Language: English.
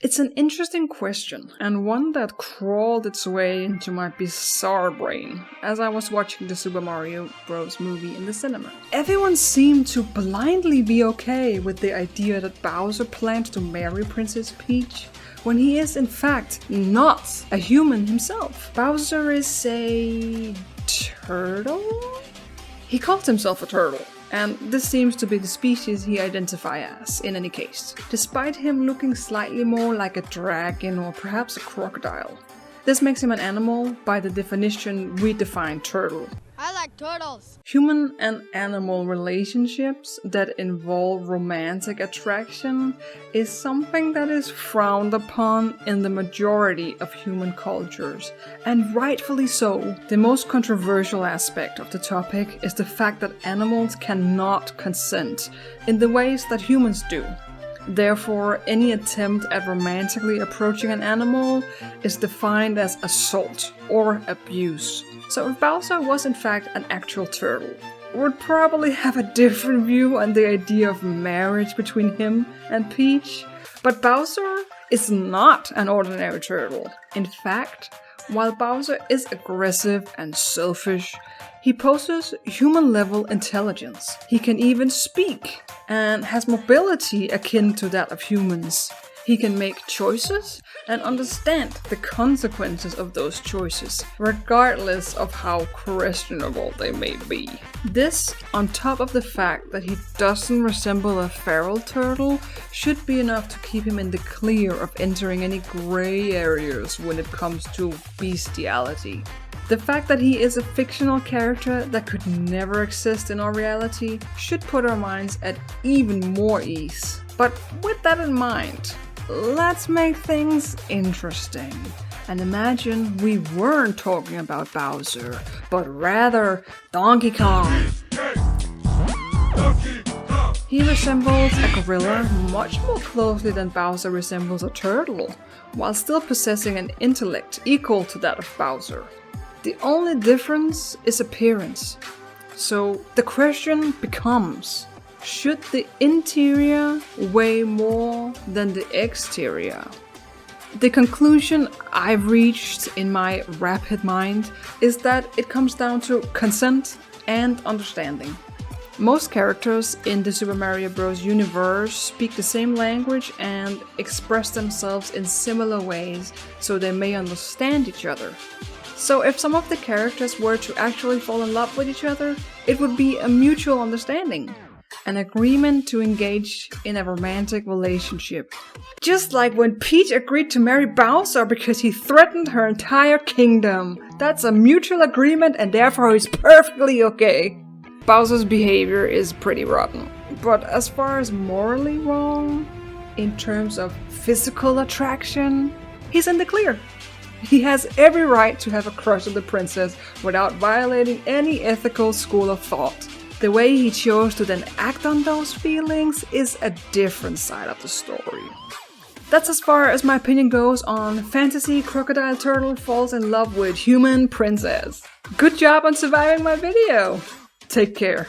It's an interesting question, and one that crawled its way into my bizarre brain as I was watching the Super Mario Bros. Movie in the cinema. Everyone seemed to blindly be okay with the idea that Bowser plans to marry Princess Peach, when he is in fact not a human himself. Bowser is a turtle? He calls himself a turtle. And this seems to be the species he identifies as, in any case, despite him looking slightly more like a dragon or perhaps a crocodile. This makes him an animal by the definition we define turtle. I like turtles. Human and animal relationships that involve romantic attraction is something that is frowned upon in the majority of human cultures, and rightfully so. The most controversial aspect of the topic is the fact that animals cannot consent in the ways that humans do. Therefore, any attempt at romantically approaching an animal is defined as assault or abuse. So if Bowser was in fact an actual turtle, we'd probably have a different view on the idea of marriage between him and Peach. But Bowser is not an ordinary turtle. In fact, while Bowser is aggressive and selfish, he possesses human-level intelligence. He can even speak and has mobility akin to that of humans. He can make choices and understand the consequences of those choices, regardless of how questionable they may be. This, on top of the fact that he doesn't resemble a feral turtle, should be enough to keep him in the clear of entering any gray areas when it comes to bestiality. The fact that he is a fictional character that could never exist in our reality should put our minds at even more ease. But with that in mind, let's make things interesting. And imagine we weren't talking about Bowser, but rather Donkey Kong. He resembles a gorilla much more closely than Bowser resembles a turtle, while still possessing an intellect equal to that of Bowser. The only difference is appearance. So the question becomes, should the interior weigh more than the exterior? The conclusion I've reached in my rapid mind is that it comes down to consent and understanding. Most characters in the Super Mario Bros. Universe speak the same language and express themselves in similar ways so they may understand each other. So if some of the characters were to actually fall in love with each other, it would be a mutual understanding. An agreement to engage in a romantic relationship. Just like when Peach agreed to marry Bowser because he threatened her entire kingdom. That's a mutual agreement and therefore he's perfectly okay. Bowser's behavior is pretty rotten. But as far as morally wrong, in terms of physical attraction, he's in the clear. He has every right to have a crush on the princess without violating any ethical school of thought. The way he chose to then act on those feelings is a different side of the story. That's as far as my opinion goes on fantasy crocodile turtle falls in love with human princess. Good job on surviving my video! Take care.